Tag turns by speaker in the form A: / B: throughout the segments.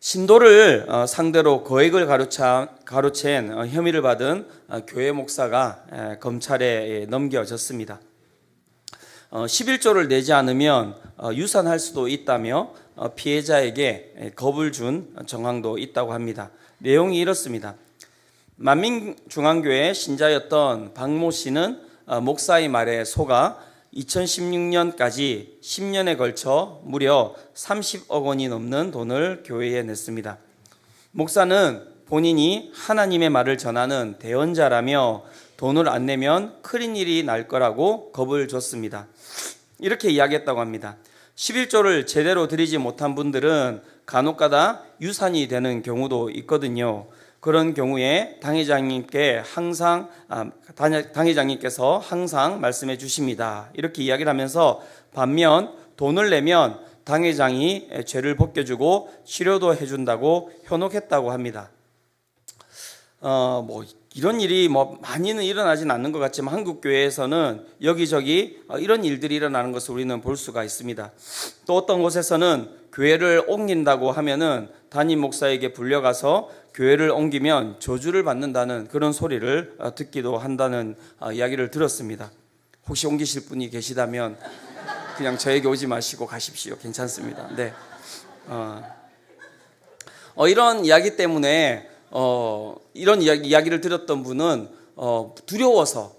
A: 신도를 상대로 거액을 가로챈 혐의를 받은 교회 목사가 검찰에 넘겨졌습니다. 11조를 내지 않으면 유산할 수도 있다며 피해자에게 겁을 준 정황도 있다고 합니다. 내용이 이렇습니다. 만민중앙교회 신자였던 박모 씨는 목사의 말에 속아 2016년까지 10년에 걸쳐 무려 30억 원이 넘는 돈을 교회에 냈습니다. 목사는 본인이 하나님의 말을 전하는 대언자라며 돈을 안 내면 큰 일이 날 거라고 겁을 줬습니다. 이렇게 이야기했다고 합니다. 11조를 제대로 드리지 못한 분들은 간혹가다 유산이 되는 경우도 있거든요. 그런 경우에 당회장님께서 항상 말씀해 주십니다. 이렇게 이야기를 하면서 반면 돈을 내면 당회장이 죄를 벗겨주고 치료도 해준다고 현혹했다고 합니다. 이런 일이 많이는 일어나진 않는 것 같지만 한국 교회에서는 여기저기 이런 일들이 일어나는 것을 우리는 볼 수가 있습니다. 또 어떤 곳에서는 교회를 옮긴다고 하면은 담임 목사에게 불려가서 교회를 옮기면 저주를 받는다는 그런 소리를 듣기도 한다는 이야기를 들었습니다. 혹시 옮기실 분이 계시다면 그냥 저에게 오지 마시고 가십시오. 괜찮습니다. 네. 이런 이야기 때문에 이런 이야기를 들었던 분은 두려워서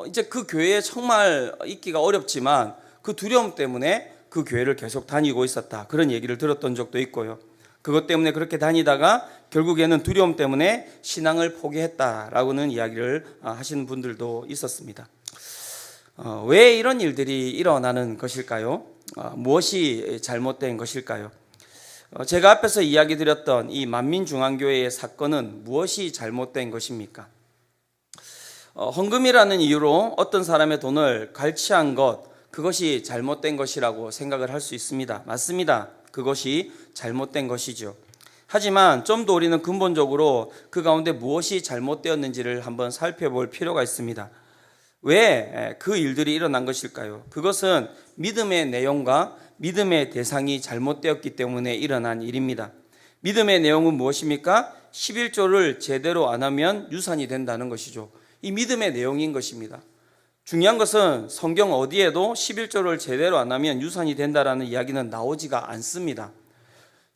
A: 이제 그 교회에 정말 있기가 어렵지만 그 두려움 때문에 그 교회를 계속 다니고 있었다. 그런 얘기를 들었던 적도 있고요. 그것 때문에 그렇게 다니다가 결국에는 두려움 때문에 신앙을 포기했다라고는 이야기를 하시는 분들도 있었습니다. 왜 이런 일들이 일어나는 것일까요? 무엇이 잘못된 것일까요? 제가 앞에서 이야기 드렸던 이 만민중앙교회의 사건은 무엇이 잘못된 것입니까? 헌금이라는 이유로 어떤 사람의 돈을 갈취한 것, 그것이 잘못된 것이라고 생각을 할 수 있습니다. 맞습니다. 그것이 잘못된 것이죠. 하지만 좀 더 우리는 근본적으로 그 가운데 무엇이 잘못되었는지를 한번 살펴볼 필요가 있습니다. 왜 그 일들이 일어난 것일까요? 그것은 믿음의 내용과 믿음의 대상이 잘못되었기 때문에 일어난 일입니다. 믿음의 내용은 무엇입니까? 11조를 제대로 안 하면 유산이 된다는 것이죠. 이 믿음의 내용인 것입니다. 중요한 것은 성경 어디에도 11조를 제대로 안 하면 유산이 된다라는 이야기는 나오지가 않습니다.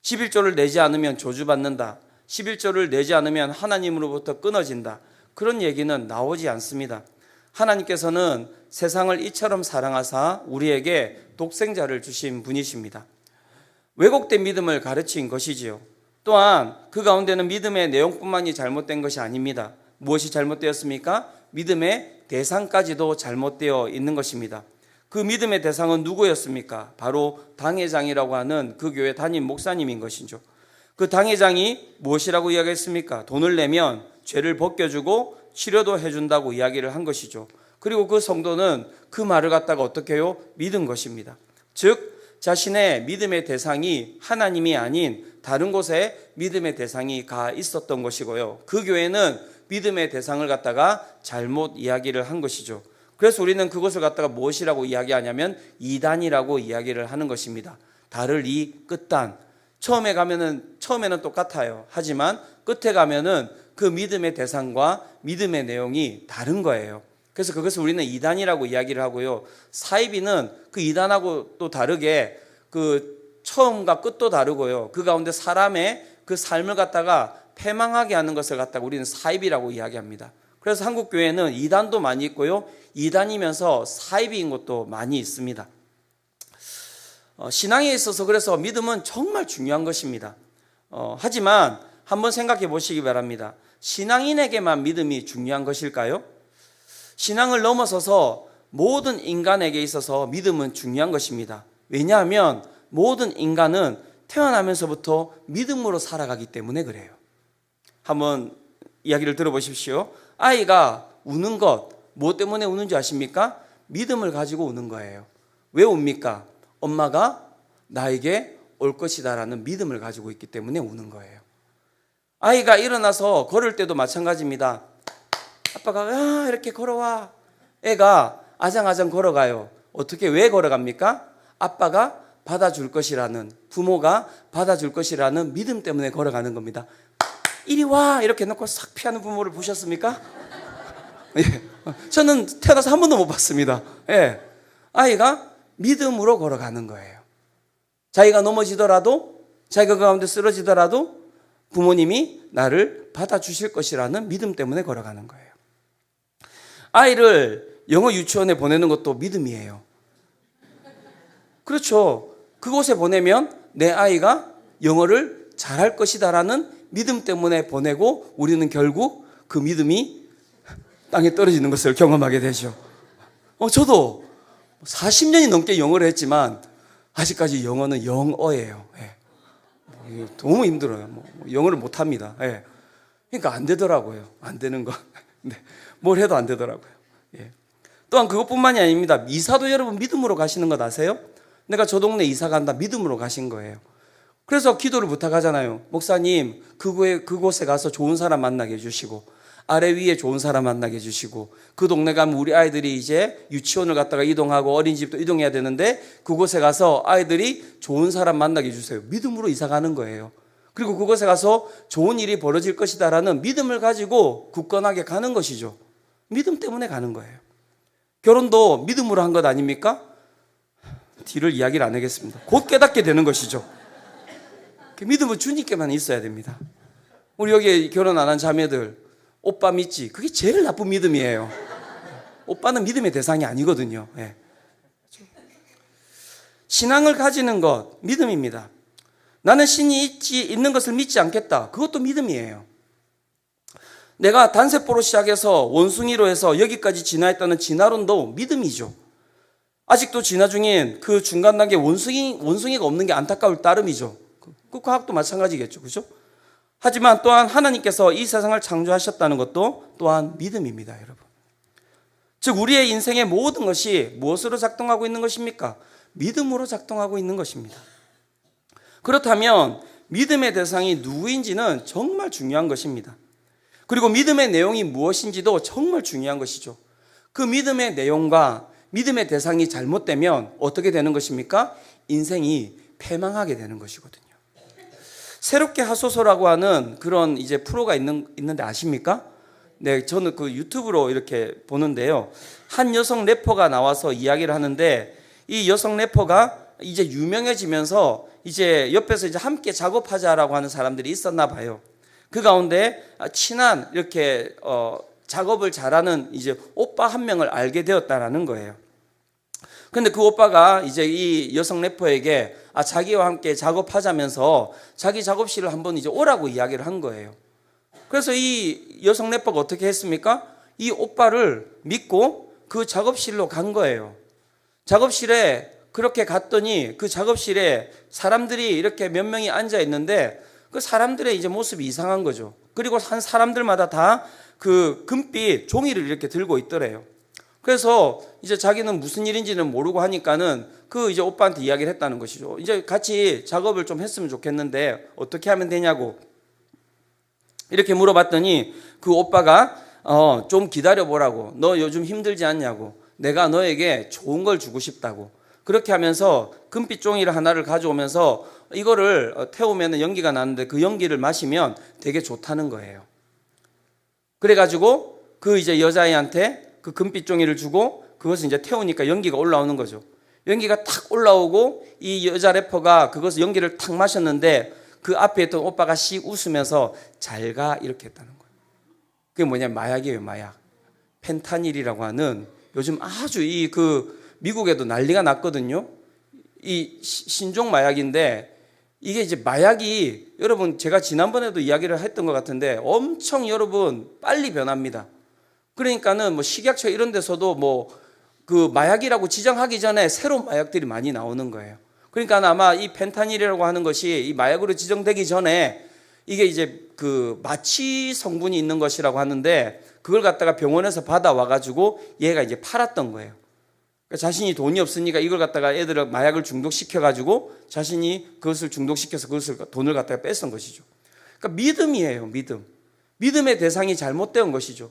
A: 11조를 내지 않으면 저주받는다. 11조를 내지 않으면 하나님으로부터 끊어진다. 그런 얘기는 나오지 않습니다. 하나님께서는 세상을 이처럼 사랑하사 우리에게 독생자를 주신 분이십니다. 왜곡된 믿음을 가르친 것이지요. 또한 그 가운데는 믿음의 내용뿐만이 잘못된 것이 아닙니다. 무엇이 잘못되었습니까? 믿음의 대상까지도 잘못되어 있는 것입니다. 그 믿음의 대상은 누구였습니까? 바로 당회장이라고 하는 그 교회 담임 목사님인 것이죠. 그 당회장이 무엇이라고 이야기했습니까? 돈을 내면 죄를 벗겨주고 치료도 해준다고 이야기를 한 것이죠. 그리고 그 성도는 그 말을 갖다가 어떻게 해요? 믿은 것입니다. 즉 자신의 믿음의 대상이 하나님이 아닌 다른 곳에 믿음의 대상이 가 있었던 것이고요. 그 교회는 믿음의 대상을 갖다가 잘못 이야기를 한 것이죠. 그래서 우리는 그것을 갖다가 무엇이라고 이야기하냐면 이단이라고 이야기를 하는 것입니다. 달을 이 끝단. 처음에는 똑같아요. 하지만 끝에 가면은 그 믿음의 대상과 믿음의 내용이 다른 거예요. 그래서 그것을 우리는 이단이라고 이야기를 하고요. 사이비는 그 이단하고 또 다르게 그 처음과 끝도 다르고요. 그 가운데 사람의 그 삶을 갖다가 패망하게 하는 것을 갖다가 우리는 사이비라고 이야기합니다. 그래서 한국 교회는 이단도 많이 있고요. 이단이면서 사이비인 것도 많이 있습니다. 신앙에 있어서 그래서 믿음은 정말 중요한 것입니다. 하지만 한번 생각해 보시기 바랍니다. 신앙인에게만 믿음이 중요한 것일까요? 신앙을 넘어서서 모든 인간에게 있어서 믿음은 중요한 것입니다. 왜냐하면 모든 인간은 태어나면서부터 믿음으로 살아가기 때문에 그래요. 한번 이야기를 들어보십시오. 아이가 우는 것, 무엇 때문에 우는지 아십니까? 믿음을 가지고 우는 거예요. 왜 웁니까? 엄마가 나에게 올 것이다라는 믿음을 가지고 있기 때문에 우는 거예요. 아이가 일어나서 걸을 때도 마찬가지입니다. 아빠가 이렇게 걸어와. 애가 아장아장 걸어가요. 어떻게 왜 걸어갑니까? 아빠가 받아줄 것이라는, 부모가 받아줄 것이라는 믿음 때문에 걸어가는 겁니다. 이리 와 이렇게 놓고 싹 피하는 부모를 보셨습니까? 예. 저는 태어나서 한 번도 못 봤습니다. 예. 아이가 믿음으로 걸어가는 거예요. 자기가 넘어지더라도, 자기가 그 가운데 쓰러지더라도 부모님이 나를 받아주실 것이라는 믿음 때문에 걸어가는 거예요. 아이를 영어 유치원에 보내는 것도 믿음이에요. 그렇죠. 그곳에 보내면 내 아이가 영어를 잘할 것이다라는 믿음 때문에 보내고 우리는 결국 그 믿음이 땅에 떨어지는 것을 경험하게 되죠. 저도 40년이 넘게 영어를 했지만 아직까지 영어는 영어예요. 예. 너무 힘들어요. 영어를 못합니다. 예. 그러니까 안 되더라고요. 안 되는 거. 네. 뭘 해도 안 되더라고요. 예. 또한 그것뿐만이 아닙니다. 이사도 여러분 믿음으로 가시는 것 아세요? 내가 저 동네 이사 간다 믿음으로 가신 거예요. 그래서 기도를 부탁하잖아요. 목사님 그곳에 가서 좋은 사람 만나게 해주시고 아래 위에 좋은 사람 만나게 해주시고 그 동네 가면 우리 아이들이 이제 유치원을 갔다가 이동하고 어린이집도 이동해야 되는데 그곳에 가서 아이들이 좋은 사람 만나게 해주세요. 믿음으로 이사 가는 거예요. 그리고 그곳에 가서 좋은 일이 벌어질 것이다라는 믿음을 가지고 굳건하게 가는 것이죠. 믿음 때문에 가는 거예요. 결혼도 믿음으로 한 것 아닙니까? 뒤를 이야기를 안 하겠습니다. 곧 깨닫게 되는 것이죠. 믿음은 주님께만 있어야 됩니다. 우리 여기 결혼 안 한 자매들 오빠 믿지? 그게 제일 나쁜 믿음이에요. 오빠는 믿음의 대상이 아니거든요. 예. 신앙을 가지는 것 믿음입니다. 나는 신이 있는 것을 믿지 않겠다. 그것도 믿음이에요. 내가 단세포로 시작해서 원숭이로 해서 여기까지 진화했다는 진화론도 믿음이죠. 아직도 진화 중인 그 중간 단계 원숭이가 없는 게 안타까울 따름이죠. 그 과학도 마찬가지겠죠. 그죠? 하지만 또한 하나님께서 이 세상을 창조하셨다는 것도 또한 믿음입니다, 여러분. 즉 우리의 인생의 모든 것이 무엇으로 작동하고 있는 것입니까? 믿음으로 작동하고 있는 것입니다. 그렇다면 믿음의 대상이 누구인지는 정말 중요한 것입니다. 그리고 믿음의 내용이 무엇인지도 정말 중요한 것이죠. 그 믿음의 내용과 믿음의 대상이 잘못되면 어떻게 되는 것입니까? 인생이 패망하게 되는 것이거든요. 새롭게 하소서라고 하는 그런 이제 프로가 있는데 아십니까? 네, 저는 그 유튜브로 이렇게 보는데요. 한 여성 래퍼가 나와서 이야기를 하는데 이 여성 래퍼가 이제 유명해지면서 이제 옆에서 이제 함께 작업하자라고 하는 사람들이 있었나 봐요. 그 가운데 친한 이렇게 작업을 잘하는 이제 오빠 한 명을 알게 되었다라는 거예요. 근데 그 오빠가 이제 이 여성 래퍼에게 자기와 함께 작업하자면서 자기 작업실을 한번 이제 오라고 이야기를 한 거예요. 그래서 이 여성 래퍼가 어떻게 했습니까? 이 오빠를 믿고 그 작업실로 간 거예요. 작업실에 그렇게 갔더니 그 작업실에 사람들이 이렇게 몇 명이 앉아 있는데 그 사람들의 이제 모습이 이상한 거죠. 그리고 한 사람들마다 다 그 금빛 종이를 이렇게 들고 있더래요. 그래서 이제 자기는 무슨 일인지는 모르고 하니까는 그 이제 오빠한테 이야기를 했다는 것이죠. 이제 같이 작업을 좀 했으면 좋겠는데 어떻게 하면 되냐고 이렇게 물어봤더니 그 오빠가 좀 기다려보라고, 너 요즘 힘들지 않냐고, 내가 너에게 좋은 걸 주고 싶다고, 그렇게 하면서 금빛 종이를 하나를 가져오면서 이거를 태우면 연기가 나는데 그 연기를 마시면 되게 좋다는 거예요. 그래가지고 그 이제 여자애한테 그 금빛 종이를 주고 그것을 이제 태우니까 연기가 올라오는 거죠. 연기가 탁 올라오고 이 여자 래퍼가 그것을 연기를 탁 마셨는데 그 앞에 있던 오빠가 씩 웃으면서 잘 가 이렇게 했다는 거예요. 그게 뭐냐면 마약이에요, 마약. 펜타닐이라고 하는 요즘 아주 이 그 미국에도 난리가 났거든요. 이 신종 마약인데 이게 이제 마약이 여러분 제가 지난번에도 이야기를 했던 것 같은데 엄청 여러분 빨리 변합니다. 그러니까는 뭐 식약처 이런 데서도 뭐 그 마약이라고 지정하기 전에 새로운 마약들이 많이 나오는 거예요. 그러니까 아마 이 펜타닐이라고 하는 것이 이 마약으로 지정되기 전에 이게 이제 그 마취 성분이 있는 것이라고 하는데 그걸 갖다가 병원에서 받아와 가지고 얘가 이제 팔았던 거예요. 그러니까 자신이 돈이 없으니까 이걸 갖다가 애들을 마약을 중독시켜 가지고 자신이 그것을 중독시켜서 그것을 돈을 갖다가 뺐던 것이죠. 그러니까 믿음이에요, 믿음. 믿음의 대상이 잘못된 것이죠.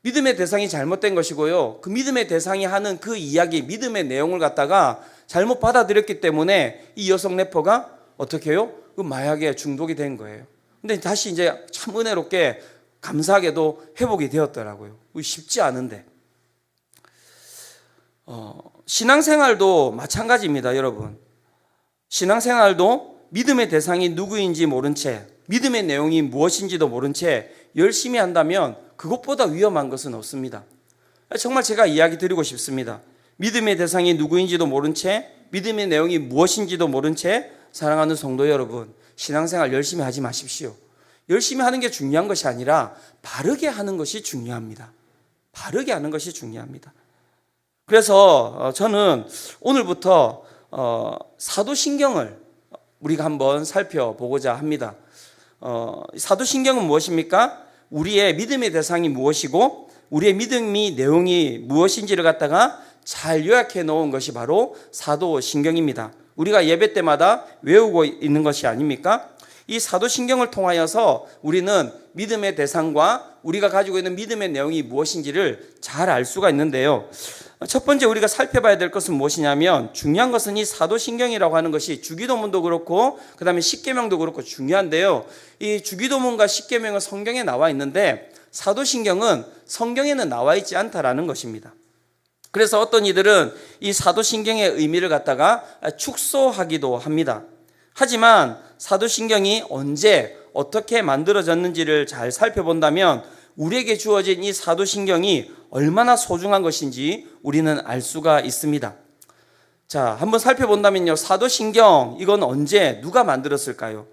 A: 믿음의 대상이 잘못된 것이고요. 그 믿음의 대상이 하는 그 이야기, 믿음의 내용을 갖다가 잘못 받아들였기 때문에 이 여성 래퍼가 어떻게 해요? 그 마약에 중독이 된 거예요. 근데 다시 이제 참 은혜롭게 감사하게도 회복이 되었더라고요. 쉽지 않은데. 신앙생활도 마찬가지입니다, 여러분. 신앙생활도 믿음의 대상이 누구인지 모른 채, 믿음의 내용이 무엇인지도 모른 채 열심히 한다면 그것보다 위험한 것은 없습니다. 정말 제가 이야기 드리고 싶습니다. 믿음의 대상이 누구인지도 모른 채, 믿음의 내용이 무엇인지도 모른 채 사랑하는 성도 여러분, 신앙생활 열심히 하지 마십시오. 열심히 하는 게 중요한 것이 아니라 바르게 하는 것이 중요합니다. 바르게 하는 것이 중요합니다. 그래서 저는 오늘부터 사도신경을 우리가 한번 살펴보고자 합니다. 사도신경은 무엇입니까? 우리의 믿음의 대상이 무엇이고 우리의 믿음의 내용이 무엇인지를 갖다가 잘 요약해 놓은 것이 바로 사도신경입니다. 우리가 예배 때마다 외우고 있는 것이 아닙니까? 이 사도신경을 통하여서 우리는 믿음의 대상과 우리가 가지고 있는 믿음의 내용이 무엇인지를 잘 알 수가 있는데요. 첫 번째 우리가 살펴봐야 될 것은 무엇이냐면, 중요한 것은 이 사도신경이라고 하는 것이 주기도문도 그렇고 그 다음에 십계명도 그렇고 중요한데요. 이 주기도문과 십계명은 성경에 나와 있는데 사도신경은 성경에는 나와 있지 않다라는 것입니다. 그래서 어떤 이들은 이 사도신경의 의미를 갖다가 축소하기도 합니다. 하지만 사도신경이 언제 어떻게 만들어졌는지를 잘 살펴본다면 우리에게 주어진 이 사도신경이 얼마나 소중한 것인지 우리는 알 수가 있습니다. 자, 한번 살펴본다면요. 사도신경, 이건 언제 누가 만들었을까요?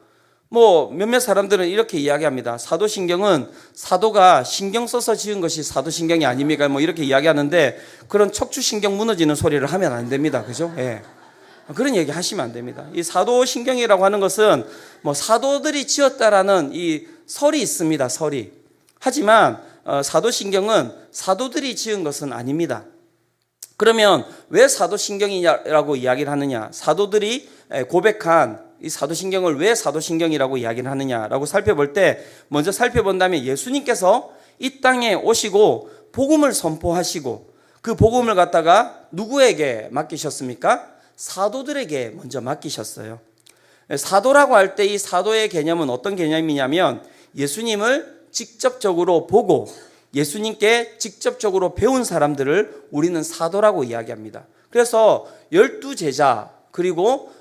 A: 몇몇 사람들은 이렇게 이야기합니다. 사도신경은 사도가 신경 써서 지은 것이 사도신경이 아닙니까? 이렇게 이야기하는데 그런 척추신경 무너지는 소리를 하면 안 됩니다. 그죠? 예. 그런 얘기 하시면 안 됩니다. 이 사도신경이라고 하는 것은 사도들이 지었다라는 이 설이 있습니다. 설이. 하지만 사도신경은 사도들이 지은 것은 아닙니다. 그러면 왜 사도신경이라고 이야기를 하느냐? 사도들이 고백한 이 사도신경을 왜 사도신경이라고 이야기를 하느냐라고 살펴볼 때, 먼저 살펴본다면 예수님께서 이 땅에 오시고 복음을 선포하시고 그 복음을 갖다가 누구에게 맡기셨습니까? 사도들에게 먼저 맡기셨어요. 사도라고 할 때 이 사도의 개념은 어떤 개념이냐면, 예수님을 직접적으로 보고 예수님께 직접적으로 배운 사람들을 우리는 사도라고 이야기합니다. 그래서 12제자 그리고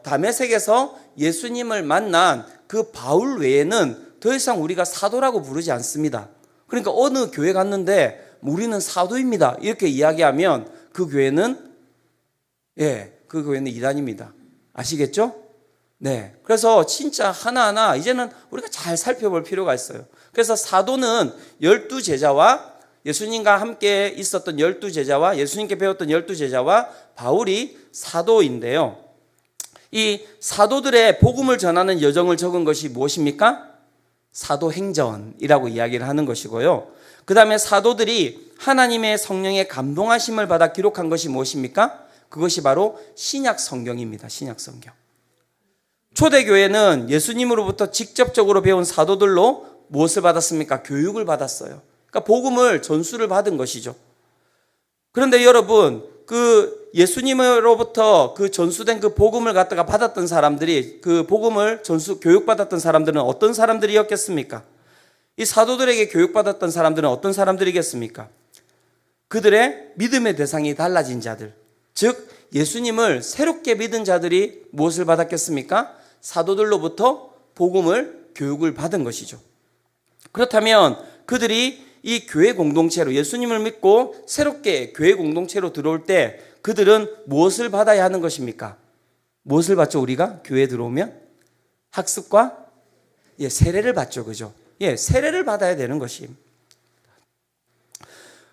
A: 다메섹에서 예수님을 만난 그 바울 외에는 더 이상 우리가 사도라고 부르지 않습니다. 그러니까 어느 교회 갔는데 우리는 사도입니다 이렇게 이야기하면 그 교회는 이단입니다. 아시겠죠? 네. 그래서 진짜 하나하나 이제는 우리가 잘 살펴볼 필요가 있어요. 그래서 사도는 12제자와 예수님과 함께 있었던 12제자와 예수님께 배웠던 12제자와 바울이 사도인데요. 이 사도들의 복음을 전하는 여정을 적은 것이 무엇입니까? 사도행전이라고 이야기를 하는 것이고요. 그 다음에 사도들이 하나님의 성령의 감동하심을 받아 기록한 것이 무엇입니까? 그것이 바로 신약 성경입니다. 신약 성경. 초대교회는 예수님으로부터 직접적으로 배운 사도들로 무엇을 받았습니까? 교육을 받았어요. 그러니까 복음을 전수를 받은 것이죠. 그런데 여러분, 그 예수님으로부터 그 전수된 그 복음을 갖다가 받았던 사람들이, 그 복음을 교육받았던 사람들은 어떤 사람들이었겠습니까? 이 사도들에게 교육받았던 사람들은 어떤 사람들이겠습니까? 그들의 믿음의 대상이 달라진 자들, 즉 예수님을 새롭게 믿은 자들이 무엇을 받았겠습니까? 사도들로부터 복음을 교육을 받은 것이죠. 그렇다면 그들이 이 교회 공동체로, 예수님을 믿고 새롭게 교회 공동체로 들어올 때 그들은 무엇을 받아야 하는 것입니까? 무엇을 받죠? 우리가 교회에 들어오면? 학습과 세례를 받죠. 그죠? 세례를 받아야 되는 것입니다.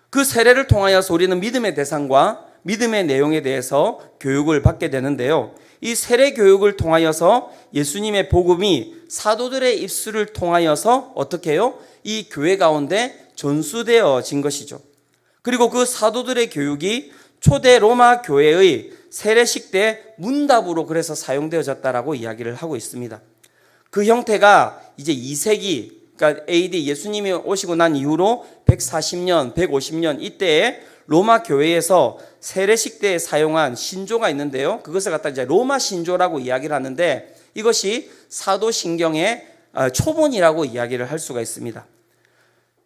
A: 그 세례를 통하여서 우리는 믿음의 대상과 믿음의 내용에 대해서 교육을 받게 되는데요. 이 세례 교육을 통하여서 예수님의 복음이 사도들의 입술을 통하여서 어떻게 해요? 이 교회 가운데 전수되어진 것이죠. 그리고 그 사도들의 교육이 초대 로마 교회의 세례식 때 문답으로 그래서 사용되어졌다라고 이야기를 하고 있습니다. 그 형태가 이제 2세기 그러니까 AD 예수님이 오시고 난 이후로 140년, 150년 이때에 로마 교회에서 세례식 때 사용한 신조가 있는데요. 그것을 갖다 이제 로마 신조라고 이야기를 하는데 이것이 사도신경의 초본이라고 이야기를 할 수가 있습니다.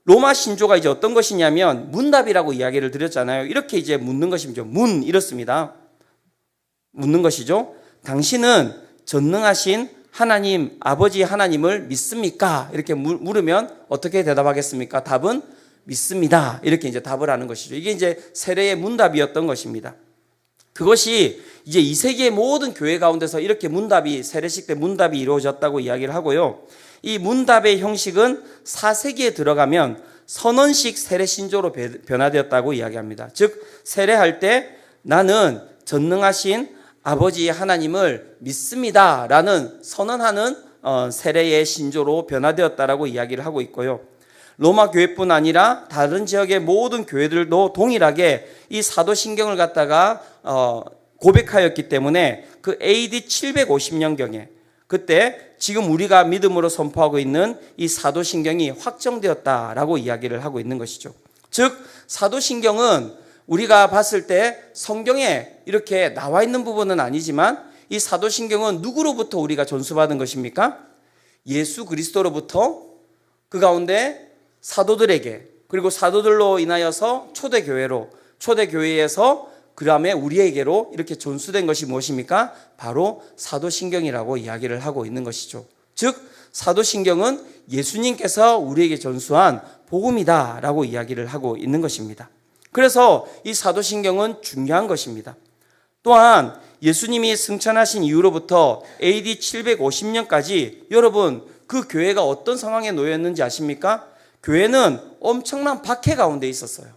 A: 로마 신조가 이제 어떤 것이냐면 문답이라고 이야기를 드렸잖아요. 이렇게 이제 묻는 것이죠. 이렇습니다. 묻는 것이죠. 당신은 전능하신 하나님, 아버지 하나님을 믿습니까? 이렇게 물으면 어떻게 대답하겠습니까? 답은 믿습니다. 이렇게 이제 답을 하는 것이죠. 이게 이제 세례의 문답이었던 것입니다. 그것이 이제 2세기의 모든 교회 가운데서 이렇게 세례식 때 문답이 이루어졌다고 이야기를 하고요. 이 문답의 형식은 4세기에 들어가면 선언식 세례 신조로 변화되었다고 이야기합니다. 즉, 세례할 때 나는 전능하신 아버지 하나님을 믿습니다 라는 선언하는 세례의 신조로 변화되었다라고 이야기를 하고 있고요. 로마 교회뿐 아니라 다른 지역의 모든 교회들도 동일하게 이 사도신경을 갖다가 고백하였기 때문에 그 AD 750년경에 그때 지금 우리가 믿음으로 선포하고 있는 이 사도신경이 확정되었다라고 이야기를 하고 있는 것이죠. 즉, 사도신경은 우리가 봤을 때 성경에 이렇게 나와 있는 부분은 아니지만 이 사도신경은 누구로부터 우리가 전수받은 것입니까? 예수 그리스도로부터 그 가운데 사도들에게, 그리고 사도들로 인하여서 초대교회에서 그 다음에 우리에게로 이렇게 전수된 것이 무엇입니까? 바로 사도신경이라고 이야기를 하고 있는 것이죠. 즉, 사도신경은 예수님께서 우리에게 전수한 복음이다 라고 이야기를 하고 있는 것입니다. 그래서 이 사도신경은 중요한 것입니다. 또한 예수님이 승천하신 이후로부터 AD 750년까지 여러분 그 교회가 어떤 상황에 놓였는지 아십니까? 교회는 엄청난 박해 가운데 있었어요.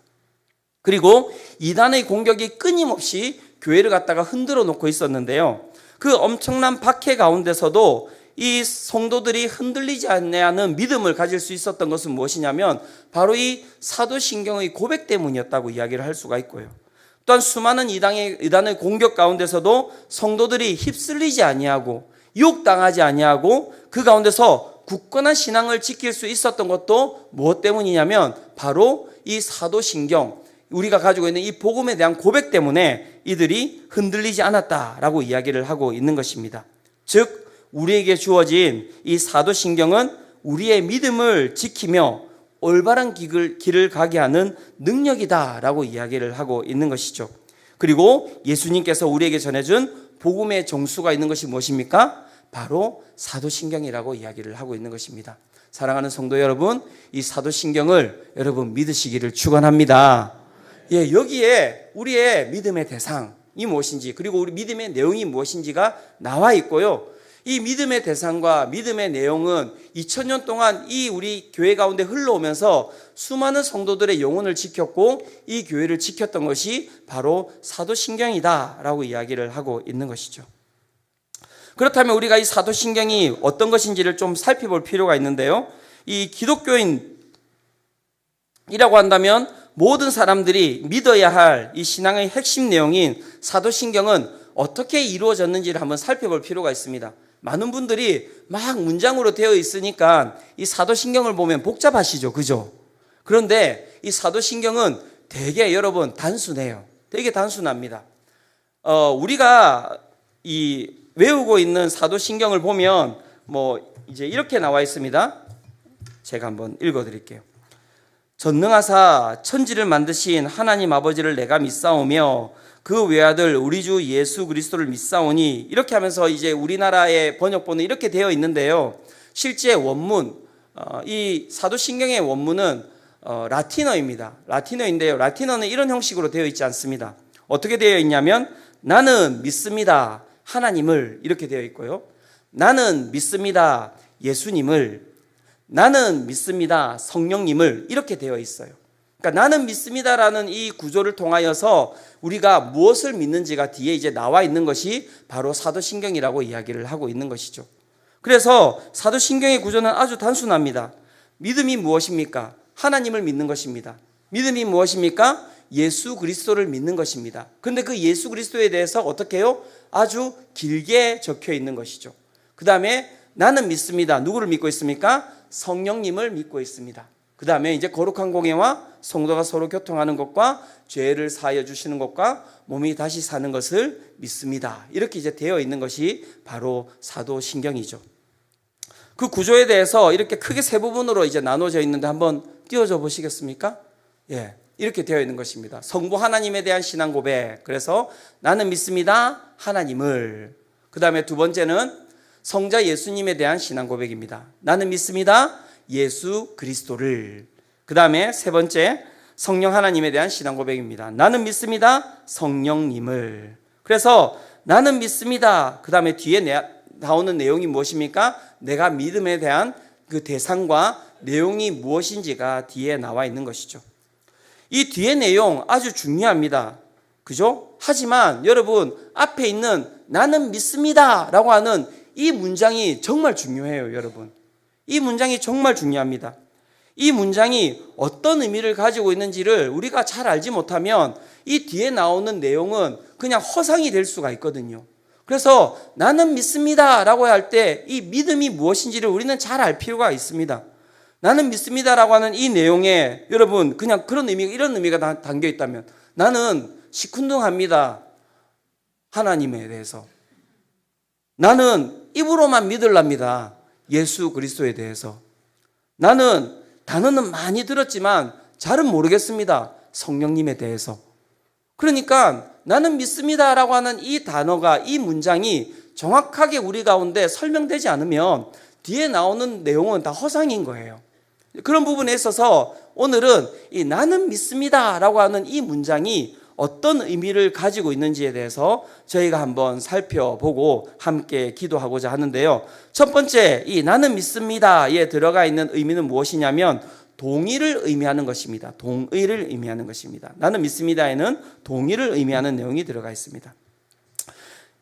A: 그리고 이단의 공격이 끊임없이 교회를 갖다가 흔들어 놓고 있었는데요. 그 엄청난 박해 가운데서도 이 성도들이 흔들리지 않는 믿음을 가질 수 있었던 것은 무엇이냐면 바로 이 사도신경의 고백 때문이었다고 이야기를 할 수가 있고요. 또한 수많은 이단의 공격 가운데서도 성도들이 휩쓸리지 아니하고 유혹당하지 아니하고 그 가운데서 굳건한 신앙을 지킬 수 있었던 것도 무엇 때문이냐면 바로 이 사도신경, 우리가 가지고 있는 이 복음에 대한 고백 때문에 이들이 흔들리지 않았다라고 이야기를 하고 있는 것입니다. 즉, 우리에게 주어진 이 사도신경은 우리의 믿음을 지키며 올바른 길을 가게 하는 능력이다라고 이야기를 하고 있는 것이죠. 그리고 예수님께서 우리에게 전해준 복음의 정수가 있는 것이 무엇입니까? 바로 사도신경이라고 이야기를 하고 있는 것입니다. 사랑하는 성도 여러분, 이 사도신경을 여러분 믿으시기를 축원합니다. 예, 여기에 우리의 믿음의 대상이 무엇인지, 그리고 우리 믿음의 내용이 무엇인지가 나와 있고요. 이 믿음의 대상과 믿음의 내용은 2000년 동안 이 우리 교회 가운데 흘러오면서 수많은 성도들의 영혼을 지켰고 이 교회를 지켰던 것이 바로 사도신경이다라고 이야기를 하고 있는 것이죠. 그렇다면 우리가 이 사도신경이 어떤 것인지를 좀 살펴볼 필요가 있는데요. 이 기독교인이라고 한다면 모든 사람들이 믿어야 할 이 신앙의 핵심 내용인 사도신경은 어떻게 이루어졌는지를 한번 살펴볼 필요가 있습니다. 많은 분들이 막 문장으로 되어 있으니까 이 사도신경을 보면 복잡하시죠, 그죠? 그런데 이 사도신경은 되게 여러분 단순해요. 되게 단순합니다. 우리가 이 외우고 있는 사도신경을 보면 이제 이렇게 나와 있습니다. 제가 한번 읽어드릴게요. 전능하사 천지를 만드신 하나님 아버지를 내가 믿사오며 그 외아들 우리 주 예수 그리스도를 믿사오니, 이렇게 하면서 이제 우리나라의 번역본은 이렇게 되어 있는데요. 실제 원문, 이 사도신경의 원문은 라틴어입니다. 라틴어인데요. 라틴어는 이런 형식으로 되어 있지 않습니다. 어떻게 되어 있냐면 나는 믿습니다 하나님을, 이렇게 되어 있고요. 나는 믿습니다 예수님을, 나는 믿습니다 성령님을, 이렇게 되어 있어요. 그러니까 나는 믿습니다라는 이 구조를 통하여서 우리가 무엇을 믿는지가 뒤에 이제 나와 있는 것이 바로 사도신경이라고 이야기를 하고 있는 것이죠. 그래서 사도신경의 구조는 아주 단순합니다. 믿음이 무엇입니까? 하나님을 믿는 것입니다. 믿음이 무엇입니까? 예수 그리스도를 믿는 것입니다. 그런데 그 예수 그리스도에 대해서 어떻게 해요? 아주 길게 적혀 있는 것이죠. 그 다음에 나는 믿습니다. 누구를 믿고 있습니까? 성령님을 믿고 있습니다. 그 다음에 이제 거룩한 공예와 성도가 서로 교통하는 것과 죄를 사하여 주시는 것과 몸이 다시 사는 것을 믿습니다. 이렇게 이제 되어 있는 것이 바로 사도신경이죠. 그 구조에 대해서 이렇게 크게 세 부분으로 이제 나눠져 있는데 한번 띄워줘 보시겠습니까? 예, 이렇게 되어 있는 것입니다. 성부 하나님에 대한 신앙 고백. 그래서 나는 믿습니다. 하나님을. 그 다음에 두 번째는 성자 예수님에 대한 신앙 고백입니다. 나는 믿습니다. 예수 그리스도를. 그 다음에 세 번째 성령 하나님에 대한 신앙 고백입니다. 나는 믿습니다. 성령님을. 그래서 나는 믿습니다. 그 다음에 뒤에 나오는 내용이 무엇입니까? 내가 믿음에 대한 그 대상과 내용이 무엇인지가 뒤에 나와 있는 것이죠. 이 뒤에 내용 아주 중요합니다. 그죠? 하지만 여러분 앞에 있는 나는 믿습니다 라고 하는 이 문장이 정말 중요해요. 여러분 이 문장이 정말 중요합니다. 이 문장이 어떤 의미를 가지고 있는지를 우리가 잘 알지 못하면 이 뒤에 나오는 내용은 그냥 허상이 될 수가 있거든요. 그래서 나는 믿습니다 라고 할 때 이 믿음이 무엇인지를 우리는 잘 알 필요가 있습니다. 나는 믿습니다 라고 하는 이 내용에 여러분 그냥 그런 의미가 이런 의미가 담겨 있다면 나는 시큰둥합니다. 하나님에 대해서. 나는 입으로만 믿으랍니다. 예수 그리스도에 대해서. 나는 단어는 많이 들었지만 잘은 모르겠습니다. 성령님에 대해서. 그러니까 나는 믿습니다 라고 하는 이 단어가 이 문장이 정확하게 우리 가운데 설명되지 않으면 뒤에 나오는 내용은 다 허상인 거예요. 그런 부분에 있어서 오늘은 이 나는 믿습니다 라고 하는 이 문장이 어떤 의미를 가지고 있는지에 대해서 저희가 한번 살펴보고 함께 기도하고자 하는데요. 첫 번째, 이 나는 믿습니다에 들어가 있는 의미는 무엇이냐면 동의를 의미하는 것입니다. 동의를 의미하는 것입니다. 나는 믿습니다에는 동의를 의미하는 내용이 들어가 있습니다.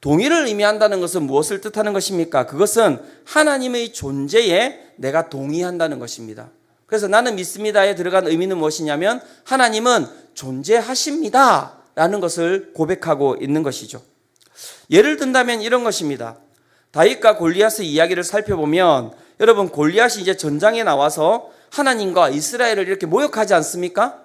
A: 동의를 의미한다는 것은 무엇을 뜻하는 것입니까? 그것은 하나님의 존재에 내가 동의한다는 것입니다. 그래서 나는 믿습니다에 들어간 의미는 무엇이냐면 하나님은 존재하십니다 라는 것을 고백하고 있는 것이죠. 예를 든다면 이런 것입니다. 다윗과 골리앗의 이야기를 살펴보면 여러분 골리앗이 이제 전장에 나와서 하나님과 이스라엘을 이렇게 모욕하지 않습니까?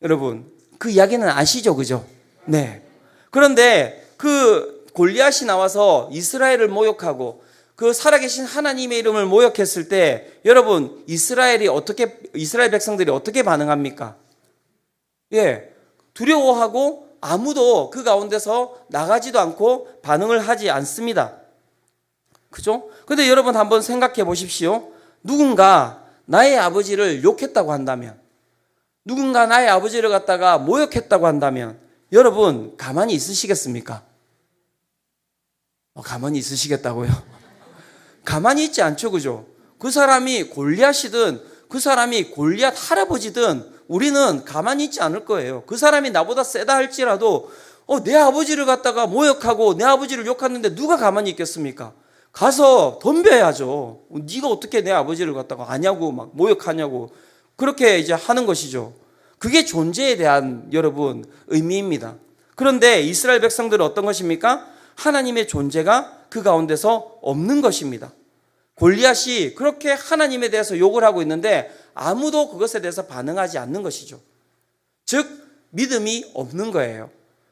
A: 여러분 그 이야기는 아시죠? 그죠? 네. 그런데 그 골리앗이 나와서 이스라엘을 모욕하고 그 살아계신 하나님의 이름을 모욕했을 때 여러분 이스라엘 백성들이 어떻게 반응합니까? 예, 두려워하고 아무도 그 가운데서 나가지도 않고 반응을 하지 않습니다. 그죠? 근데 여러분 한번 생각해 보십시오. 누군가 나의 아버지를 욕했다고 한다면, 누군가 나의 아버지를 갖다가 모욕했다고 한다면 여러분 가만히 있으시겠습니까? 가만히 있으시겠다고요? 가만히 있지 않죠. 그죠? 그 사람이 골리앗이든 그 사람이 골리앗 할아버지든 우리는 가만히 있지 않을 거예요. 그 사람이 나보다 세다 할지라도 내 아버지를 갖다가 모욕하고 내 아버지를 욕하는데 누가 가만히 있겠습니까? 가서 덤벼야죠. 네가 어떻게 내 아버지를 갖다가 아냐고 막 모욕하냐고 그렇게 이제 하는 것이죠. 그게 존재에 대한 여러분 의미입니다. 그런데 이스라엘 백성들은 어떤 것입니까? 하나님의 존재가 그 가운데서 없는 것입니다. 골리앗이 그렇게 하나님에 대해서 욕을 하고 있는데 아무도 그것에 대해서 반응하지 않는 것이죠. 즉 믿음이 없는 거예요.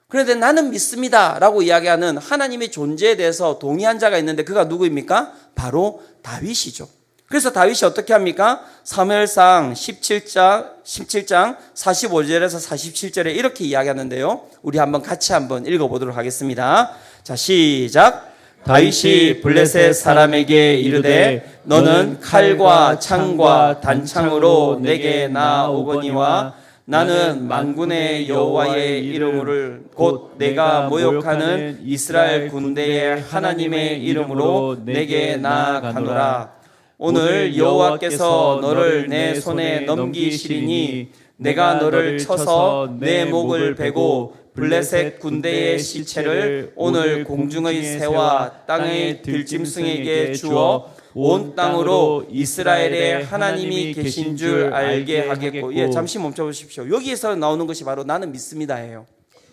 A: 그런데 나는 믿습니다 라고 이야기하는 하나님의 존재에 대해서 동의한 자가 있는데 그가 누구입니까? 바로 다윗이죠. 그래서 다윗이 어떻게 합니까? 사무엘상 17장 45절에서 47절에 이렇게 이야기하는데요. 우리 같이 한번 읽어보도록 하겠습니다. 자, 시작. 다윗이 블레셋 사람에게 이르되 너는 칼과 창과 단창으로 내게 나오거니와 나는 만군의 여호와의 이름을 곧 내가 모욕하는 이스라엘 군대의 하나님의 이름으로 내게 나아가노라. 오늘 여호와께서 너를 내 손에 넘기시리니 내가 너를 쳐서 내 목을 베고 블레셋 군대의 시체를 오늘 공중의 새와 땅의 들짐승에게 주어 온 땅으로 이스라엘의 하나님이 계신 줄 알게 하겠고. 예, 잠시 멈춰 보십시오. 여기에서 나오는 것이 바로 나는 믿습니다예요.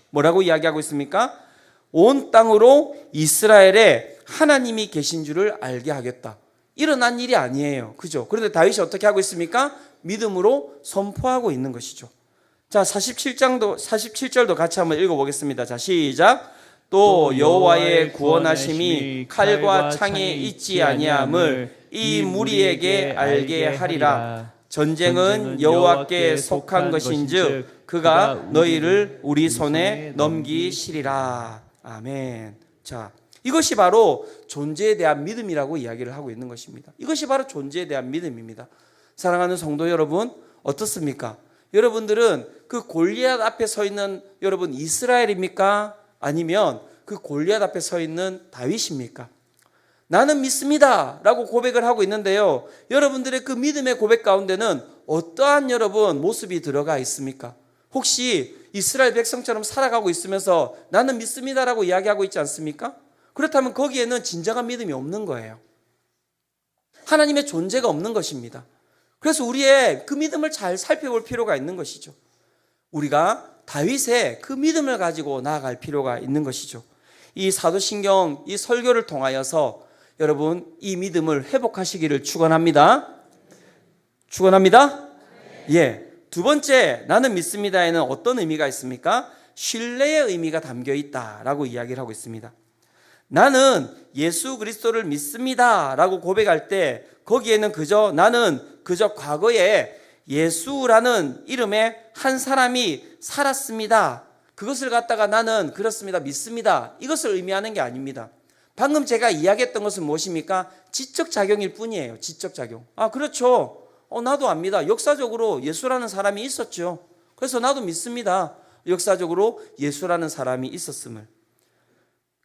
A: 뭐라고 이야기하고 있습니까? 온 땅으로 이스라엘의 하나님이 계신 줄을 알게 하겠다. 일어난 일이 아니에요. 그죠? 그런데 다윗이 어떻게 하고 있습니까? 믿음으로 선포하고 있는 것이죠. 자, 47절도 같이 한번 읽어보겠습니다. 자, 시작. 또 여호와의 구원하심이 칼과 창에 있지 아니함을 이 무리에게 알게 하리라. 전쟁은 여호와께 속한 것인즉 그가 너희를 우리 손에 넘기시리라. 아멘. 자, 이것이 바로 존재에 대한 믿음이라고 이야기를 하고 있는 것입니다. 이것이 바로 존재에 대한 믿음입니다. 사랑하는 성도 여러분, 어떻습니까? 여러분들은 그 골리앗 앞에 서 있는 여러분 이스라엘입니까? 아니면 그 골리앗 앞에 서 있는 다윗입니까? 나는 믿습니다 라고 고백을 하고 있는데요, 여러분들의 그 믿음의 고백 가운데는 어떠한 여러분 모습이 들어가 있습니까? 혹시 이스라엘 백성처럼 살아가고 있으면서 나는 믿습니다 라고 이야기하고 있지 않습니까? 그렇다면 거기에는 진정한 믿음이 없는 거예요. 하나님의 존재가 없는 것입니다. 그래서 우리의 그 믿음을 잘 살펴볼 필요가 있는 것이죠. 우리가 다윗의 그 믿음을 가지고 나아갈 필요가 있는 것이죠. 이 사도신경 이 설교를 통하여서 여러분 이 믿음을 회복하시기를 축원합니다. 축원합니다. 예. 두 번째, 나는 믿습니다에는 어떤 의미가 있습니까? 신뢰의 의미가 담겨 있다라고 이야기를 하고 있습니다. 나는 예수 그리스도를 믿습니다라고 고백할 때 거기에는 나는 그저 과거에 예수라는 이름의 한 사람이 살았습니다, 그것을 갖다가 나는 그렇습니다, 믿습니다, 이것을 의미하는 게 아닙니다. 방금 제가 이야기했던 것은 무엇입니까? 지적작용일 뿐이에요. 지적작용. 아, 그렇죠. 나도 압니다. 역사적으로 예수라는 사람이 있었죠. 그래서 나도 믿습니다. 역사적으로 예수라는 사람이 있었음을.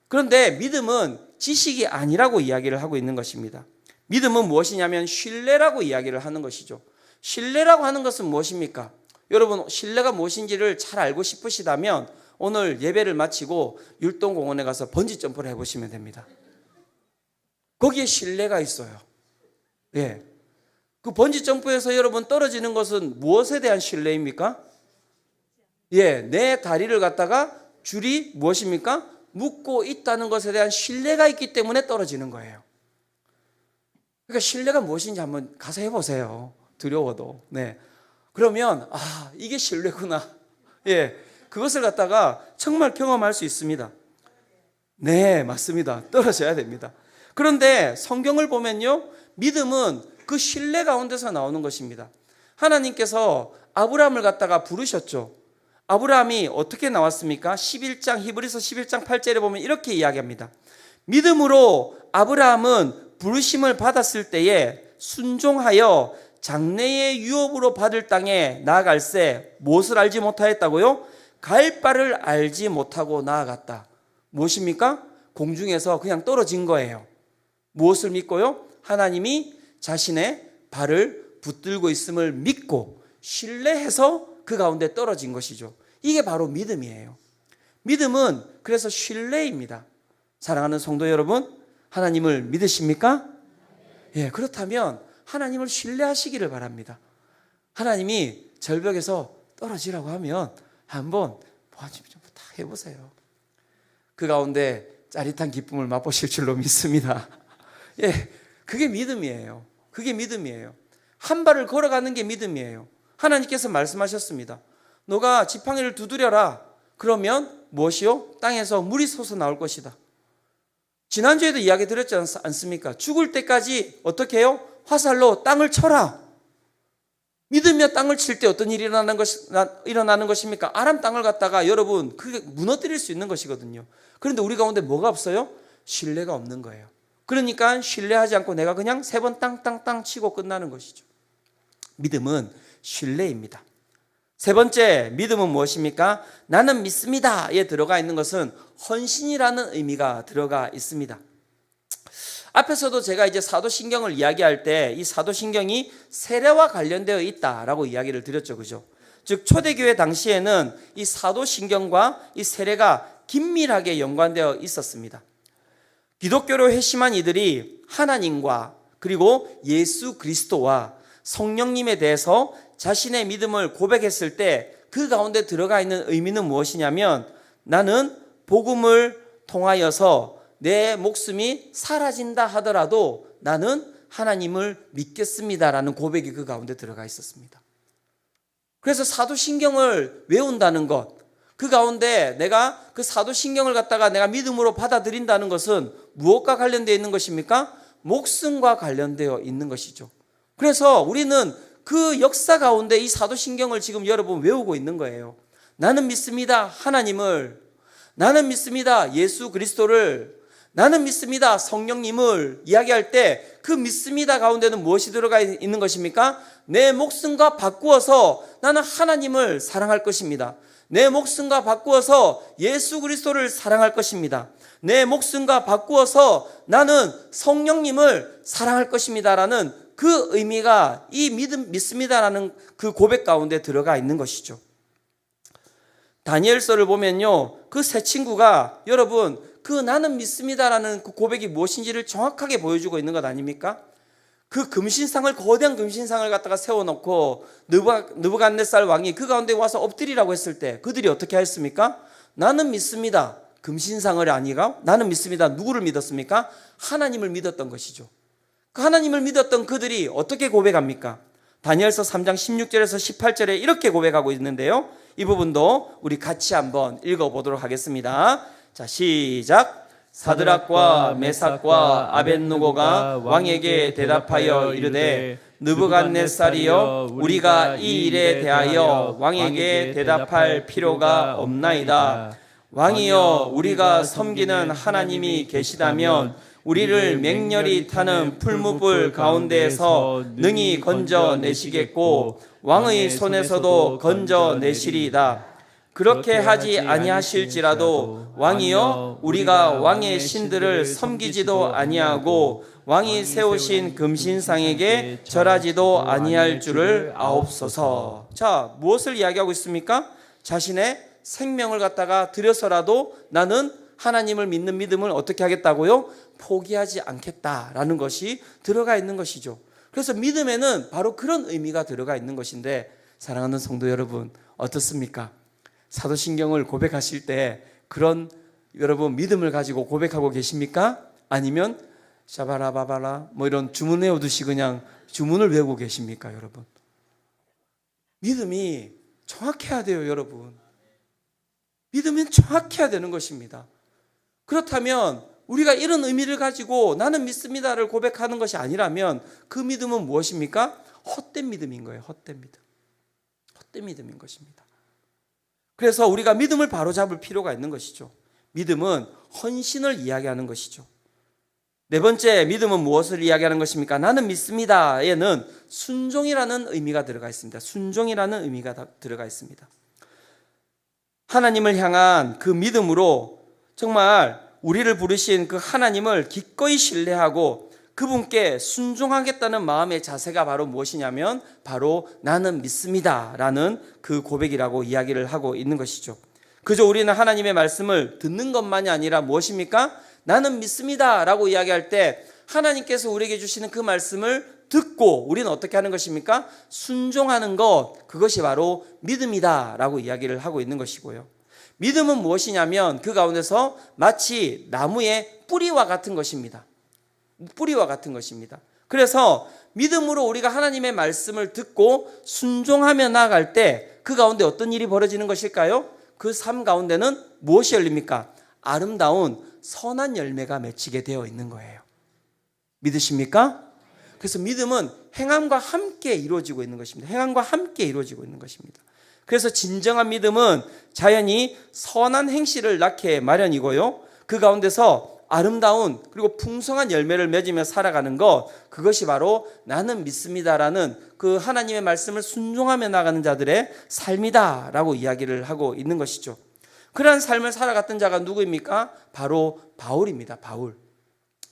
A: 그런데 믿음은 지식이 아니라고 이야기를 하고 있는 것입니다. 믿음은 무엇이냐면 신뢰라고 이야기를 하는 것이죠. 신뢰라고 하는 것은 무엇입니까? 여러분, 신뢰가 무엇인지를 잘 알고 싶으시다면 오늘 예배를 마치고 율동공원에 가서 번지점프를 해보시면 됩니다. 거기에 신뢰가 있어요. 예. 그 번지점프에서 여러분 떨어지는 것은 무엇에 대한 신뢰입니까? 예, 내 다리를 갖다가 줄이 무엇입니까? 묶고 있다는 것에 대한 신뢰가 있기 때문에 떨어지는 거예요. 그러니까 신뢰가 무엇인지 한번 가서 해보세요. 두려워도. 네. 그러면 이게 신뢰구나. 예, 그것을 갖다가 정말 경험할 수 있습니다. 네, 맞습니다. 떨어져야 됩니다. 그런데 성경을 보면요, 믿음은 그 신뢰 가운데서 나오는 것입니다. 하나님께서 아브라함을 갖다가 부르셨죠. 아브라함이 어떻게 나왔습니까? 히브리서 11장 8절에 보면 이렇게 이야기합니다. 믿음으로 아브라함은 부르심을 받았을 때에 순종하여 장래의 유업으로 받을 땅에 나아갈새 무엇을 알지 못하였다고요? 갈 바를 알지 못하고 나아갔다. 무엇입니까? 공중에서 그냥 떨어진 거예요. 무엇을 믿고요? 하나님이 자신의 발을 붙들고 있음을 믿고 신뢰해서 그 가운데 떨어진 것이죠. 이게 바로 믿음이에요. 믿음은 그래서 신뢰입니다. 사랑하는 성도 여러분, 하나님을 믿으십니까? 예, 그렇다면 하나님을 신뢰하시기를 바랍니다. 하나님이 절벽에서 떨어지라고 하면 한번 좀 해보세요. 그 가운데 짜릿한 기쁨을 맛보실 줄로 믿습니다. 예, 그게 믿음이에요. 그게 믿음이에요. 한 발을 걸어가는 게 믿음이에요. 하나님께서 말씀하셨습니다. 너가 지팡이를 두드려라. 그러면 무엇이요? 땅에서 물이 솟아 나올 것이다. 지난주에도 이야기 드렸지 않습니까? 죽을 때까지 어떻게 해요? 화살로 땅을 쳐라. 믿으며 땅을 칠 때 어떤 일이 일어나는 것입니까? 아람 땅을 갖다가 여러분 그게 무너뜨릴 수 있는 것이거든요. 그런데 우리 가운데 뭐가 없어요? 신뢰가 없는 거예요. 그러니까 신뢰하지 않고 내가 그냥 3번 땅땅땅 치고 끝나는 것이죠. 믿음은 신뢰입니다. 세 번째, 믿음은 무엇입니까? 나는 믿습니다에 들어가 있는 것은 헌신이라는 의미가 들어가 있습니다. 앞에서도 제가 이제 사도신경을 이야기할 때 이 사도신경이 세례와 관련되어 있다라고 이야기를 드렸죠. 그죠? 즉 초대교회 당시에는 이 사도신경과 이 세례가 긴밀하게 연관되어 있었습니다. 기독교로 회심한 이들이 하나님과 그리고 예수 그리스도와 성령님에 대해서 자신의 믿음을 고백했을 때 그 가운데 들어가 있는 의미는 무엇이냐면 나는 복음을 통하여서 내 목숨이 사라진다 하더라도 나는 하나님을 믿겠습니다라는 고백이 그 가운데 들어가 있었습니다. 그래서 사도신경을 외운다는 것, 그 가운데 내가 그 사도신경을 갖다가 내가 믿음으로 받아들인다는 것은 무엇과 관련되어 있는 것입니까? 목숨과 관련되어 있는 것이죠. 그래서 우리는 그 역사 가운데 이 사도신경을 지금 여러분 외우고 있는 거예요. 나는 믿습니다 하나님을, 나는 믿습니다 예수 그리스도를, 나는 믿습니다 성령님을 이야기할 때 그 믿습니다 가운데는 무엇이 들어가 있는 것입니까? 내 목숨과 바꾸어서 나는 하나님을 사랑할 것입니다. 내 목숨과 바꾸어서 예수 그리스도를 사랑할 것입니다. 내 목숨과 바꾸어서 나는 성령님을 사랑할 것입니다라는 그 의미가 이 믿습니다라는 그 고백 가운데 들어가 있는 것이죠. 다니엘서를 보면요, 그 세 친구가 여러분 그 나는 믿습니다라는 그 고백이 무엇인지를 정확하게 보여주고 있는 것 아닙니까? 그 금신상을, 거대한 금신상을 갖다가 세워놓고 느부갓네살 왕이 그 가운데 와서 엎드리라고 했을 때 그들이 어떻게 했습니까? 나는 믿습니다. 금신상을 아니가 나는 믿습니다. 누구를 믿었습니까? 하나님을 믿었던 것이죠. 그 하나님을 믿었던 그들이 어떻게 고백합니까? 다니엘서 3장 16절에서 18절에 이렇게 고백하고 있는데요, 이 부분도 우리 같이 한번 읽어보도록 하겠습니다. 자, 시작. 사드락과 메삭과 아벳느고가 왕에게 대답하여 이르되 느부갓네살이여, 우리가 이 일에 대하여 왕에게 대답할 필요가 없나이다. 왕이여, 우리가 섬기는 하나님이 계시다면 우리를 맹렬히 타는 풀무불 가운데에서 능히 건져내시겠고 왕의 손에서도 건져내시리이다. 그렇게 하지 아니하실지라도 왕이여, 우리가 왕의 신들을 섬기지도 아니하고 왕이 세우신 금신상에게 절하지도 아니할 줄을 아옵소서. 자, 무엇을 이야기하고 있습니까? 자신의 생명을 갖다가 들여서라도 나는 하나님을 믿는 믿음을 어떻게 하겠다고요? 포기하지 않겠다라는 것이 들어가 있는 것이죠. 그래서 믿음에는 바로 그런 의미가 들어가 있는 것인데, 사랑하는 성도 여러분, 어떻습니까? 사도신경을 고백하실 때 그런 여러분 믿음을 가지고 고백하고 계십니까? 아니면 샤바라바바라 뭐 이런 주문 외우듯이 그냥 주문을 외우고 계십니까? 여러분, 믿음이 정확해야 돼요. 여러분, 믿음은 정확해야 되는 것입니다. 그렇다면 우리가 이런 의미를 가지고 나는 믿습니다를 고백하는 것이 아니라면 그 믿음은 무엇입니까? 헛된 믿음인 거예요. 헛된 믿음. 헛된 믿음인 것입니다. 그래서 우리가 믿음을 바로잡을 필요가 있는 것이죠. 믿음은 헌신을 이야기하는 것이죠. 네 번째, 믿음은 무엇을 이야기하는 것입니까? 나는 믿습니다에는 순종이라는 의미가 들어가 있습니다. 순종이라는 의미가 들어가 있습니다. 하나님을 향한 그 믿음으로 정말 우리를 부르신 그 하나님을 기꺼이 신뢰하고 그분께 순종하겠다는 마음의 자세가 바로 무엇이냐면 바로 나는 믿습니다라는 그 고백이라고 이야기를 하고 있는 것이죠. 그저 우리는 하나님의 말씀을 듣는 것만이 아니라 무엇입니까? 나는 믿습니다라고 이야기할 때 하나님께서 우리에게 주시는 그 말씀을 듣고 우리는 어떻게 하는 것입니까? 순종하는 것, 그것이 바로 믿음이다라고 이야기를 하고 있는 것이고요. 믿음은 무엇이냐면 그 가운데서 마치 나무의 뿌리와 같은 것입니다. 뿌리와 같은 것입니다. 그래서 믿음으로 우리가 하나님의 말씀을 듣고 순종하며 나아갈 때 그 가운데 어떤 일이 벌어지는 것일까요? 그 삶 가운데는 무엇이 열립니까? 아름다운 선한 열매가 맺히게 되어 있는 거예요. 믿으십니까? 그래서 믿음은 행함과 함께 이루어지고 있는 것입니다. 행함과 함께 이루어지고 있는 것입니다. 그래서 진정한 믿음은 자연히 선한 행실을 낳게 마련이고요, 그 가운데서 아름다운 그리고 풍성한 열매를 맺으며 살아가는 것, 그것이 바로 나는 믿습니다라는 그 하나님의 말씀을 순종하며 나가는 자들의 삶이다라고 이야기를 하고 있는 것이죠. 그러한 삶을 살아갔던 자가 누구입니까? 바로 바울입니다. 바울.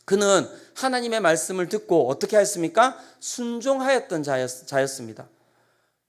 A: 그는 하나님의 말씀을 듣고 어떻게 했습니까? 순종하였던 자였습니다.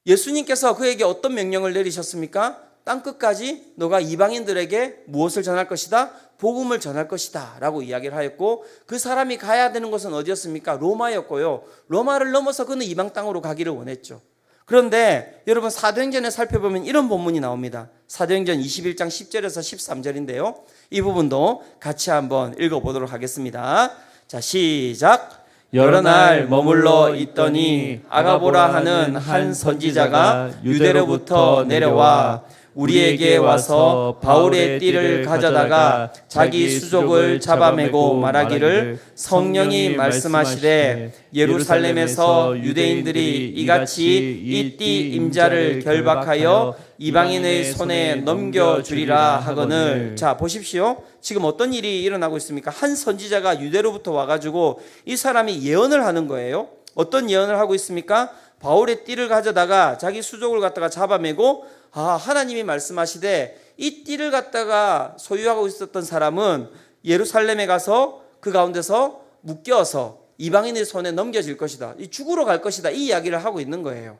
A: 예수님께서 그에게 어떤 명령을 내리셨습니까? 땅끝까지 너가 이방인들에게 무엇을 전할 것이다? 복음을 전할 것이다 라고 이야기를 하였고, 그 사람이 가야 되는 곳은 어디였습니까? 로마였고요, 로마를 넘어서 그는 이방 땅으로 가기를 원했죠. 그런데 여러분, 사도행전에 살펴보면 이런 본문이 나옵니다. 사도행전 21장 10절에서 13절인데요 이 부분도 같이 한번 읽어보도록 하겠습니다. 자, 시작. 여러 날 머물러 있더니 아가보라 하는 한 선지자가 유대로부터 내려와 우리에게 와서 바울의 띠를 가져다가 자기 수족을 잡아매고 말하기를 성령이 말씀하시되 예루살렘에서 유대인들이 이같이 이 띠 임자를 결박하여 이방인의 손에 넘겨주리라 하거늘. 자, 보십시오. 지금 어떤 일이 일어나고 있습니까? 한 선지자가 유대로부터 와가지고 이 사람이 예언을 하는 거예요. 어떤 예언을 하고 있습니까? 바울의 띠를 가져다가 자기 수족을 갖다가 잡아매고 하나님이 말씀하시되 이 띠를 갖다가 소유하고 있었던 사람은 예루살렘에 가서 그 가운데서 묶여서 이방인의 손에 넘겨질 것이다. 이 죽으러 갈 것이다. 이 이야기를 하고 있는 거예요.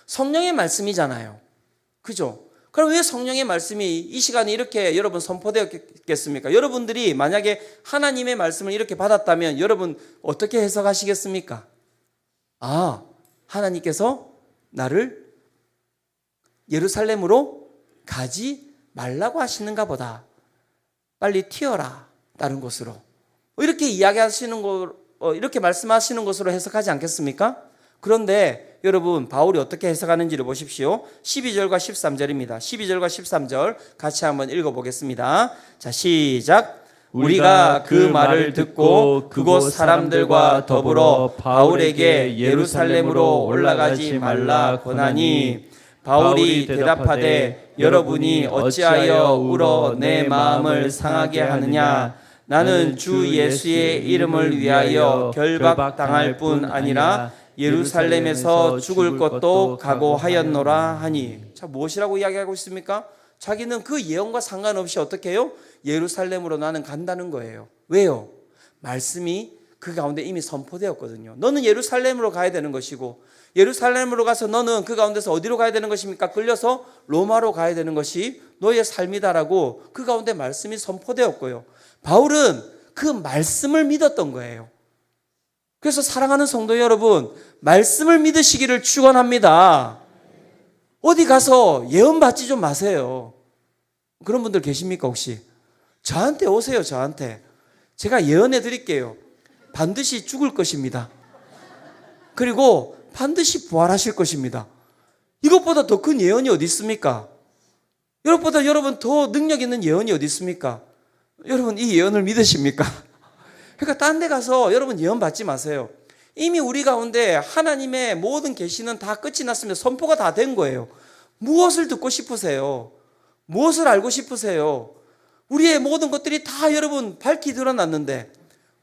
A: 성령의 말씀이잖아요. 그죠? 그럼 왜 성령의 말씀이 이 시간에 이렇게 여러분 선포되었겠습니까? 여러분들이 만약에 하나님의 말씀을 이렇게 받았다면 여러분 어떻게 해석하시겠습니까? 하나님께서 나를 예루살렘으로 가지 말라고 하시는가 보다. 빨리 튀어라. 다른 곳으로. 이렇게 이야기하시는 거, 이렇게 말씀하시는 것으로 해석하지 않겠습니까? 그런데 여러분 바울이 어떻게 해석하는지를 보십시오. 12절과 13절입니다. 12절과 13절 같이 한번 읽어보겠습니다. 자, 시작. 우리가 그 말을 듣고 그곳 사람들과 더불어 바울에게 예루살렘으로 올라가지 말라 권하니 바울이 대답하되 여러분이 어찌하여 울어 내 마음을 상하게 하느냐. 나는 주 예수의 이름을 위하여 결박당할 뿐 아니라 예루살렘에서 죽을 것도 각오하였노라 하니. 자, 무엇이라고 이야기하고 있습니까? 자기는 그 예언과 상관없이 어떻게 해요? 예루살렘으로 나는 간다는 거예요. 왜요? 말씀이 그 가운데 이미 선포되었거든요. 너는 예루살렘으로 가야 되는 것이고 예루살렘으로 가서 너는 그 가운데서 어디로 가야 되는 것입니까? 끌려서 로마로 가야 되는 것이 너의 삶이다라고 그 가운데 말씀이 선포되었고요. 바울은 그 말씀을 믿었던 거예요. 그래서 사랑하는 성도 여러분, 말씀을 믿으시기를 축원합니다. 어디 가서 예언 받지 좀 마세요. 그런 분들 계십니까 혹시? 저한테 오세요. 저한테. 제가 예언해 드릴게요. 반드시 죽을 것입니다. 그리고 반드시 부활하실 것입니다. 이것보다 더 큰 예언이 어디 있습니까? 이것보다 여러분 더 능력 있는 예언이 어디 있습니까? 여러분 이 예언을 믿으십니까? 그러니까 딴 데 가서 여러분 예언 받지 마세요. 이미 우리 가운데 하나님의 모든 계시는 다 끝이 났으면 선포가 다 된 거예요. 무엇을 듣고 싶으세요? 무엇을 알고 싶으세요? 우리의 모든 것들이 다 여러분 밝히 드러났는데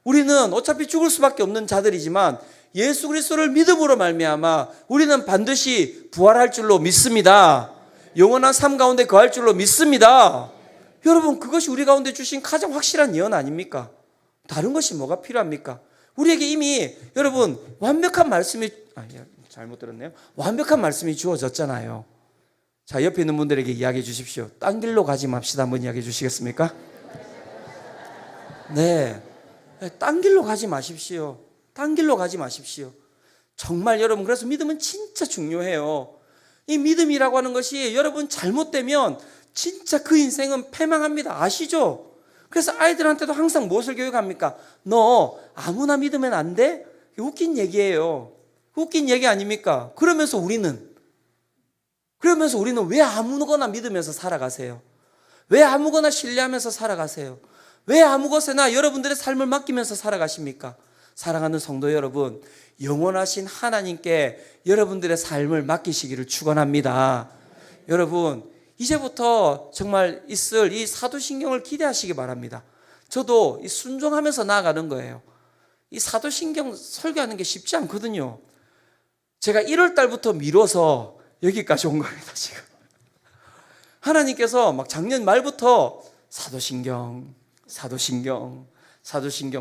A: 우리는 어차피 죽을 수밖에 없는 자들이지만 예수 그리스도를 믿음으로 말미암아 우리는 반드시 부활할 줄로 믿습니다. 영원한 삶 가운데 거할 줄로 믿습니다. 여러분 그것이 우리 가운데 주신 가장 확실한 예언 아닙니까? 다른 것이 뭐가 필요합니까? 우리에게 이미 여러분 완벽한 말씀이 잘못 들었네요. 완벽한 말씀이 주어졌잖아요. 자, 옆에 있는 분들에게 이야기해 주십시오. 딴 길로 가지 맙시다. 한번 이야기해 주시겠습니까? 네, 딴 길로 가지 마십시오. 딴 길로 가지 마십시오. 정말 여러분 그래서 믿음은 진짜 중요해요. 이 믿음이라고 하는 것이 여러분 잘못되면 진짜 그 인생은 패망합니다. 아시죠? 그래서 아이들한테도 항상 무엇을 교육합니까? 너 아무나 믿으면 안 돼? 웃긴 얘기예요. 웃긴 얘기 아닙니까? 그러면서 우리는 왜 아무거나 믿으면서 살아가세요? 왜 아무거나 신뢰하면서 살아가세요? 왜 아무것에나 여러분들의 삶을 맡기면서 살아가십니까? 사랑하는 성도 여러분, 영원하신 하나님께 여러분들의 삶을 맡기시기를 축원합니다. 여러분 이제부터 정말 있을 이 사도신경을 기대하시기 바랍니다. 저도 이 순종하면서 나아가는 거예요. 이 사도신경 설교하는 게 쉽지 않거든요. 제가 1월 달부터 미뤄서 여기까지 온 겁니다. 지금 하나님께서 막 작년 말부터 사도신경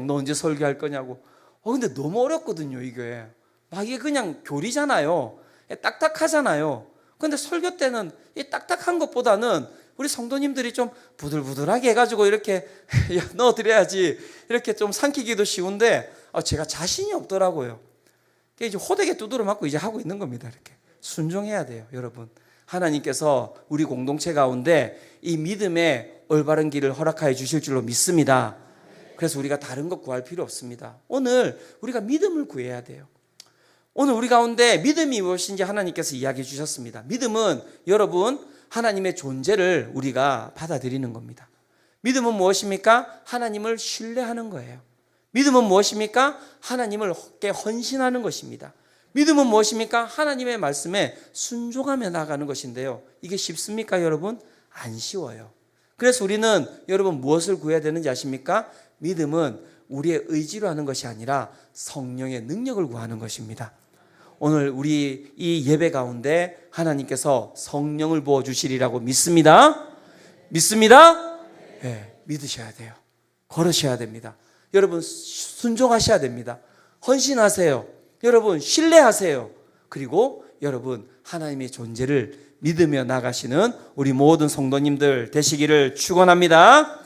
A: 너 언제 설교할 거냐고. 근데 너무 어렵거든요. 이게 막 이게 그냥 교리잖아요. 딱딱하잖아요. 근데 설교 때는 이 딱딱한 것보다는 우리 성도님들이 좀 부들부들하게 해가지고 이렇게 넣어드려야지 이렇게 좀 삼키기도 쉬운데 제가 자신이 없더라고요. 이제 호되게 두드려 맞고 이제 하고 있는 겁니다. 이렇게 순종해야 돼요. 여러분 하나님께서 우리 공동체 가운데 이 믿음의 올바른 길을 허락하여 주실 줄로 믿습니다. 그래서 우리가 다른 것 구할 필요 없습니다. 오늘 우리가 믿음을 구해야 돼요. 오늘 우리 가운데 믿음이 무엇인지 하나님께서 이야기해 주셨습니다. 믿음은 여러분 하나님의 존재를 우리가 받아들이는 겁니다. 믿음은 무엇입니까? 하나님을 신뢰하는 거예요. 믿음은 무엇입니까? 하나님께 헌신하는 것입니다. 믿음은 무엇입니까? 하나님의 말씀에 순종하며 나가는 것인데요. 이게 쉽습니까, 여러분? 안 쉬워요. 그래서 우리는 여러분 무엇을 구해야 되는지 아십니까? 믿음은 우리의 의지로 하는 것이 아니라 성령의 능력을 구하는 것입니다. 오늘 우리 이 예배 가운데 하나님께서 성령을 부어주시리라고 믿습니다. 믿습니다? 네, 믿으셔야 돼요. 걸으셔야 됩니다. 여러분 순종하셔야 됩니다. 헌신하세요. 여러분 신뢰하세요. 그리고 여러분 하나님의 존재를 믿으며 나가시는 우리 모든 성도님들 되시기를 축원합니다.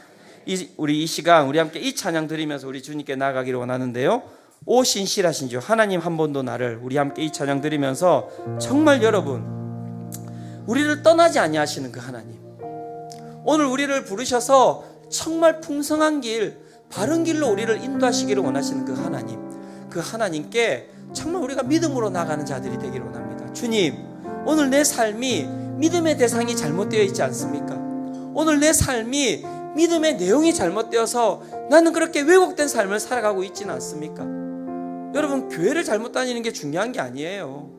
A: 우리 이 시간 우리 함께 이 찬양 드리면서 우리 주님께 나아가기를 원하는데요. 오 신실하신 주 하나님 한 번도 나를, 우리 함께 이 찬양 드리면서 정말 여러분 우리를 떠나지 아니하시는 그 하나님, 오늘 우리를 부르셔서 정말 풍성한 길, 바른 길로 우리를 인도하시기를 원하시는 그 하나님, 그 하나님께 정말 우리가 믿음으로 나가는 자들이 되기를 원합니다. 주님, 오늘 내 삶이 믿음의 대상이 잘못되어 있지 않습니까? 오늘 내 삶이 믿음의 내용이 잘못되어서 나는 그렇게 왜곡된 삶을 살아가고 있지는 않습니까? 여러분 교회를 잘못 다니는 게 중요한 게 아니에요.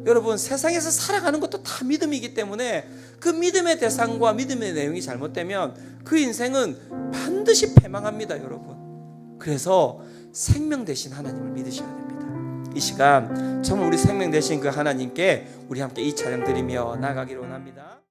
A: 여러분 세상에서 살아가는 것도 다 믿음이기 때문에 그 믿음의 대상과 믿음의 내용이 잘못되면 그 인생은 반드시 패망합니다, 여러분. 그래서 생명 되신 하나님을 믿으셔야 됩니다. 이 시간 정말 우리 생명 되신 그 하나님께 우리 함께 이 찬양 드리며 나가기를 원합니다.